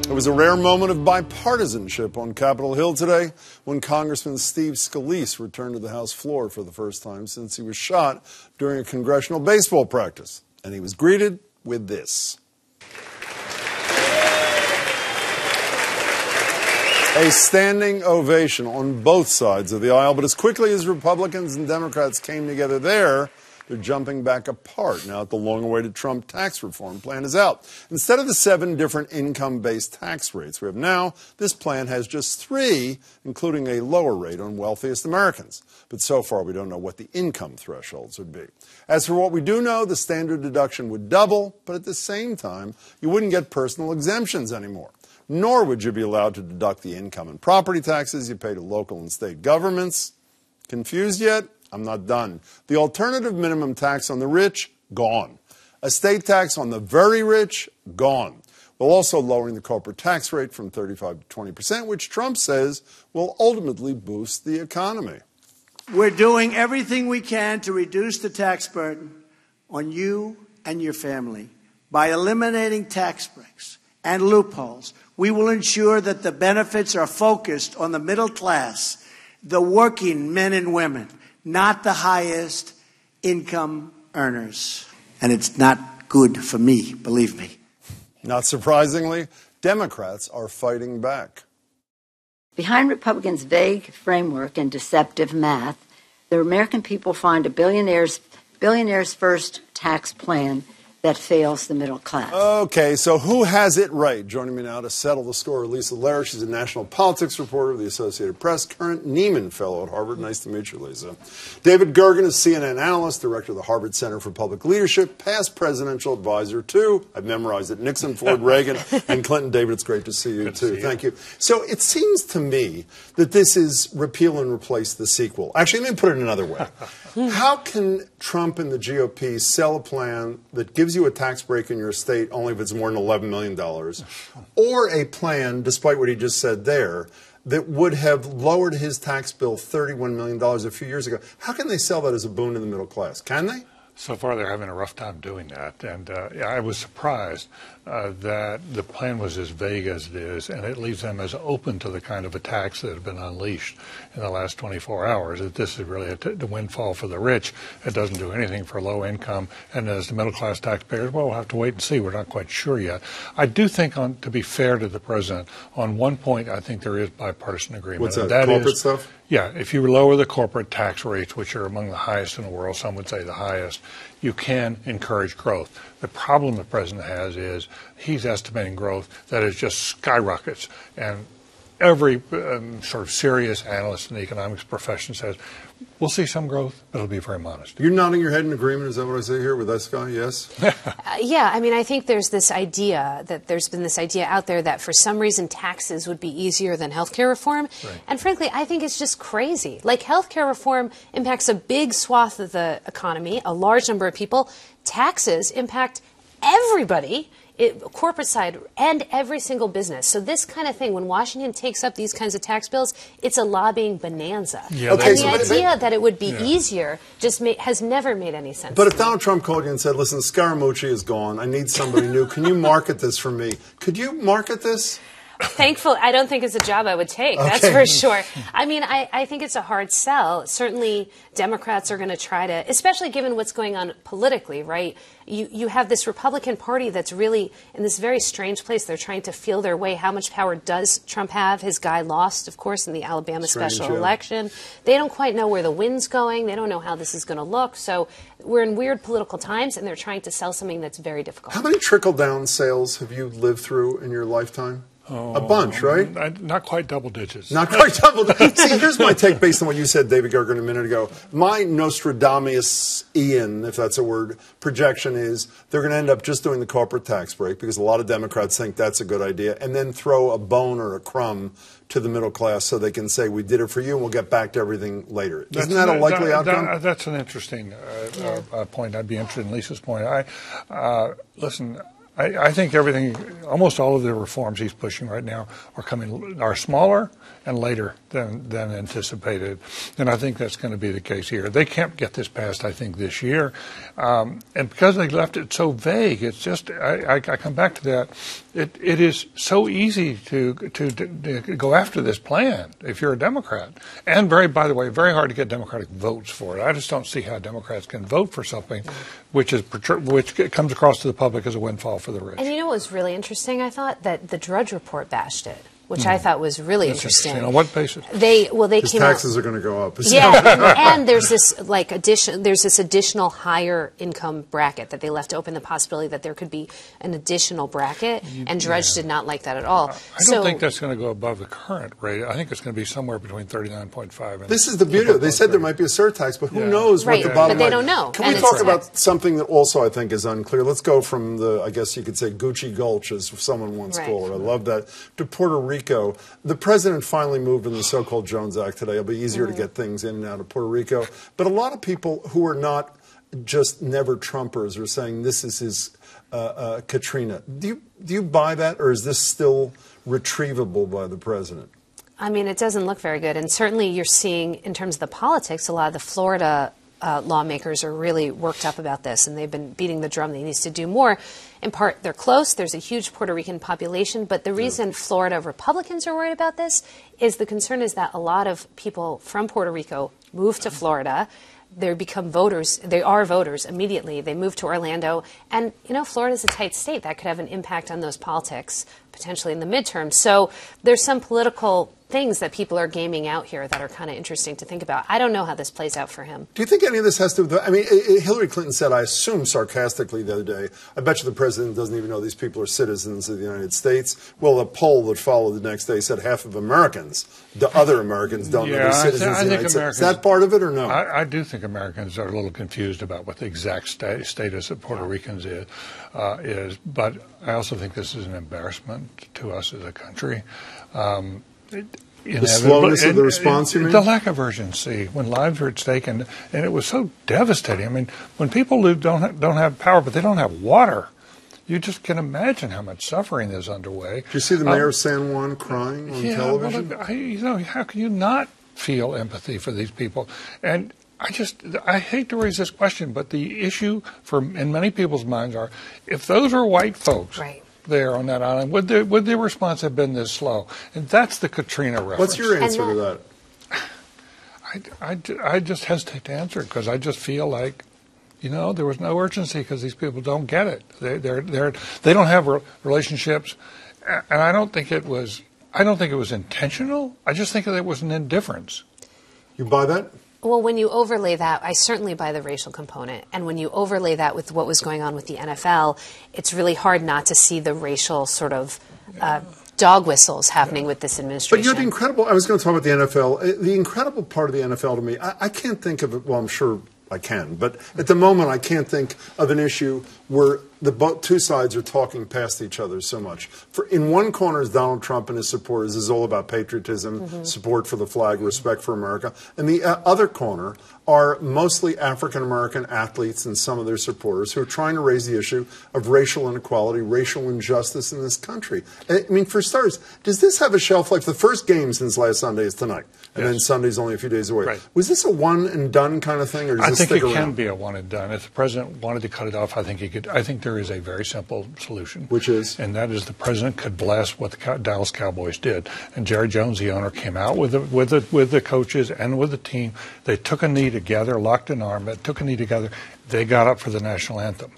It was a rare moment of bipartisanship on Capitol Hill today when Congressman Steve Scalise returned to the House floor for the first time since he was shot during a congressional baseball practice. And he was greeted with this. A standing ovation on both sides of the aisle, but as quickly as Republicans and Democrats came together there, they're jumping back apart now that the long-awaited Trump tax reform plan is out. Instead of the 7 different income-based tax rates we have now, this plan has just 3, including a lower rate on wealthiest Americans. But so far, we don't know what the income thresholds would be. As for what we do know, the standard deduction would double, but at the same time, you wouldn't get personal exemptions anymore. Nor would you be allowed to deduct the income and property taxes you pay to local and state governments. Confused yet? I'm not done. The alternative minimum tax on the rich, gone. A state tax on the very rich, gone. While also lowering the corporate tax rate from 35 to 20%, which Trump says will ultimately boost the economy. We're doing everything we can to reduce the tax burden on you and your family. By eliminating tax breaks and loopholes, we will ensure that the benefits are focused on the middle class, the working men and women, not the highest income earners. And it's not good for me, believe me. Not surprisingly, Democrats are fighting back. Behind Republicans' vague framework and deceptive math, the American people find a billionaire's first tax plan that fails the middle class. Okay, so who has it right? Joining me now to settle the score, Lisa Lerer. She's a national politics reporter of the Associated Press, current Nieman Fellow at Harvard. Nice to meet you, Lisa. David Gergen is CNN analyst, director of the Harvard Center for Public Leadership, past presidential advisor to, I've memorized it, Nixon, Ford, Reagan, and Clinton. David, it's great to see you, too. Thank you. So it seems to me that this is repeal and replace the sequel. Actually, let me put it another way. How can Trump and the GOP sell a plan that gives you a tax break in your estate only if it's more than $11 million, or a plan, despite what he just said there, that would have lowered his tax bill $31 million a few years ago? How can they sell that as a boon to the middle class? Can they? So far, they're having a rough time doing that. And I was surprised that the plan was as vague as it is, and it leaves them as open to the kind of attacks that have been unleashed in the last 24 hours, that this is really the windfall for the rich. It doesn't do anything for low income. And as the middle-class taxpayers, well, we'll have to wait and see. We're not quite sure yet. I do think, to be fair to the president, on one point, I think there is bipartisan agreement. What's that, corporate stuff? Yeah, if you lower the corporate tax rates, which are among the highest in the world, some would say the highest, you can encourage growth. The problem the president has is he's estimating growth that is just skyrockets. And every sort of serious analyst in the economics profession says, we'll see some growth, but it'll be very modest. You're nodding your head in agreement. Is that what I say here with this guy? Yes? Yeah, I mean, I think there's this idea that there's been this idea out there that for some reason taxes would be easier than healthcare reform. Right. And frankly, I think it's just crazy. Like, healthcare reform impacts a big swath of the economy, a large number of people. Taxes impact everybody. Corporate side and every single business. So this kind of thing, when Washington takes up these kinds of tax bills, it's a lobbying bonanza. Yeah, and the idea that it would be easier just has never made any sense. But if Donald Trump called you and said, listen, Scaramucci is gone, I need somebody new, can you market this for me? Could you market this? Thankfully, I don't think it's a job I would take, that's for sure. I mean, I think it's a hard sell. Certainly, Democrats are going to try to, especially given what's going on politically, right? You have this Republican Party that's really in this very strange place. They're trying to feel their way. How much power does Trump have? His guy lost, of course, in the Alabama special election. They don't quite know where the wind's going. They don't know how this is going to look. So we're in weird political times, and they're trying to sell something that's very difficult. How many trickle-down sales have you lived through in your lifetime? A bunch, right? Not quite double digits. Not quite double digits. See, here's my take based on what you said, David Gergen, a minute ago. My Nostradamus-ian, if that's a word, projection is they're going to end up just doing the corporate tax break because a lot of Democrats think that's a good idea, and then throw a bone or a crumb to the middle class so they can say, we did it for you, and we'll get back to everything later. Isn't that a likely outcome? That's an interesting point. I'd be interested in Lisa's point. Listen, I think almost all of the reforms he's pushing right now are smaller and later than anticipated. And I think that's going to be the case here. They can't get this passed, I think, this year. And because they left it so vague, it's just, I come back to that. It is so easy to go after this plan if you're a Democrat. And by the way, very hard to get Democratic votes for it. I just don't see how Democrats can vote for something which comes across to the public as a windfall for the rich. And you know what was really interesting, I thought? That the Drudge Report bashed it, which I thought was really interesting. On what basis? They His came taxes out, are going to go up. Yeah, and there's this additional higher income bracket that they left open the possibility that there could be an additional bracket, and Drudge did not like that at all. I don't think that's going to go above the current rate. I think it's going to be somewhere between 39.5 and... This is the beauty. They said there might be a surtax, but who knows what the bottom line... But they don't know. Can we talk about something that also I think is unclear? Let's go from the, I guess you could say, Gucci Gulch, as someone once called it. I love that, to Puerto Rico. The president finally moved in the so-called Jones Act today. It'll be easier to get things in and out of Puerto Rico. But a lot of people who are not just never-Trumpers are saying this is his Katrina. Do you buy that, or is this still retrievable by the president? I mean, it doesn't look very good. And certainly you're seeing, in terms of the politics, a lot of the Florida lawmakers are really worked up about this, and they've been beating the drum that he needs to do more. In part, they're close. There's a huge Puerto Rican population. But the reason Florida Republicans are worried about this is the concern is that a lot of people from Puerto Rico move to Florida. They become voters. They are voters immediately. They move to Orlando. And, you know, Florida's a tight state. That could have an impact on those politics, potentially in the midterm. So there's some political things that people are gaming out here that are kind of interesting to think about. I don't know how this plays out for him. Do you think any of this has to do with, I mean, Hillary Clinton said, I assume sarcastically the other day, I bet you the president doesn't even know these people are citizens of the United States. Well, a poll that followed the next day said half of Americans, the other Americans, don't know they're citizens of the United States. Is that part of it or no? I do think Americans are a little confused about what the exact status of Puerto Ricans is. But I also think this is an embarrassment to us as a country. The slowness of the response, you mean? The lack of urgency when lives are at stake, and it was so devastating. I mean, when people don't have power, but they don't have water, you just can imagine how much suffering is underway. Did you see the mayor of San Juan crying on television? Well, how can you not feel empathy for these people? And I hate to raise this question, but the issue in many people's minds are, if those are white folks there on that island, would the response have been this slow? And that's the Katrina reference. What's your answer to that? I just hesitate to answer it because I just feel like, you know, there was no urgency because these people don't get it. They don't have relationships, and I don't think it was intentional. I just think that it was an indifference. You buy that? Well, when you overlay that, I certainly buy the racial component. And when you overlay that with what was going on with the NFL, it's really hard not to see the racial sort of dog whistles happening with this administration. But you know, the incredible, I was going to talk about the NFL. The incredible part of the NFL to me, I can't think of it, well, I'm sure I can, but at the moment I can't think of an issue where two sides are talking past each other so much. In one corner is Donald Trump and his supporters. This is all about patriotism, support for the flag, respect for America. And the other corner are mostly African-American athletes and some of their supporters who are trying to raise the issue of racial inequality, racial injustice in this country. I mean, for starters, does this have a shelf life? The first game since last Sunday is tonight, and then Sunday's only a few days away. Right. Was this a one-and-done kind of thing, or does this stick around? I think it can be a one-and-done. If the president wanted to cut it off, I think he could. I think there is a very simple solution. Which is? And that is the president could bless what the Dallas Cowboys did. And Jerry Jones, the owner, came out with the coaches and with the team. They took a knee together, locked an arm, took a knee together. They got up for the national anthem.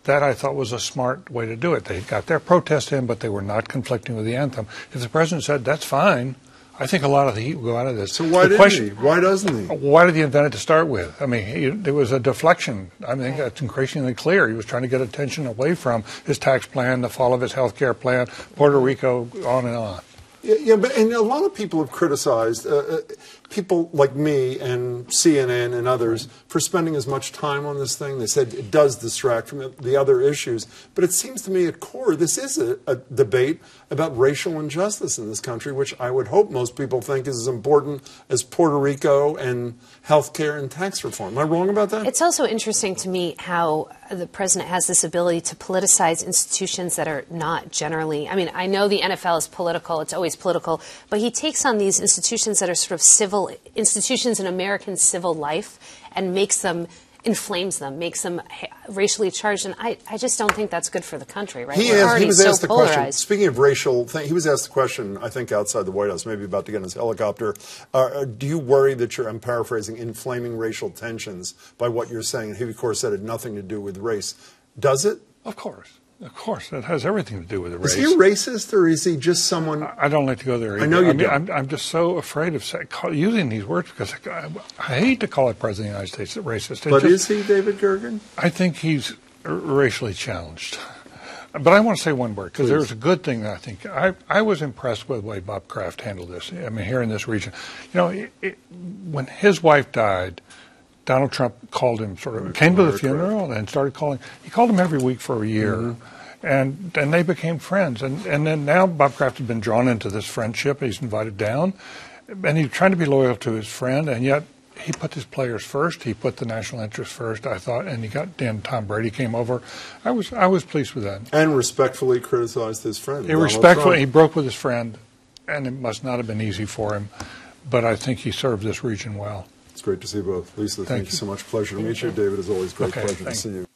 That, I thought, was a smart way to do it. They got their protest in, but they were not conflicting with the anthem. If the president said, that's fine, I think a lot of the heat will go out of this. So why didn't he? Why doesn't he? Why did he invent it to start with? I mean, there was a deflection. I think that's increasingly clear. He was trying to get attention away from his tax plan, the fall of his health care plan, Puerto Rico, on and on. Yeah, and a lot of people have criticized people like me and CNN and others for spending as much time on this thing. They said it does distract from the other issues. But it seems to me at core this is a debate about racial injustice in this country, which I would hope most people think is as important as Puerto Rico and health care and tax reform. Am I wrong about that? It's also interesting to me how the president has this ability to politicize institutions that are not generally, I mean, I know the NFL is political, it's always political, but he takes on these institutions that are sort of civil institutions in American civil life and makes them inflames them, makes them racially charged, and I just don't think that's good for the country, right? He We're was so asked the polarized. question, speaking of racial thing, he was asked the question, I think, outside the White House, maybe about to get in his helicopter. Do you worry that I'm paraphrasing, inflaming racial tensions by what you're saying? And he, of course, said it had nothing to do with race. Does it? Of course. Of course, it has everything to do with the race. Is he a racist, or is he just someone? I don't like to go there either. I know you don't. I'm just so afraid of using these words because I hate to call a president of the United States racist. But is he, David Gergen? I think he's racially challenged. But I want to say one word, because there's a good thing that I think. I was impressed with the way Bob Kraft handled this. I mean, here in this region. You know, when his wife died, Donald Trump called him, came to the funeral and started calling. He called him every week for a year. Mm-hmm. And they became friends. And then now Bob Kraft has been drawn into this friendship. He's invited down. And he's trying to be loyal to his friend. And yet he put his players first. He put the national interest first, I thought. And Tom Brady came over. I was pleased with that. And respectfully criticized his friend. He broke with his friend. And it must not have been easy for him. But I think he served this region well. It's great to see both. Lisa, thank you so much. Pleasure to meet you. David, as always, great pleasure to see you.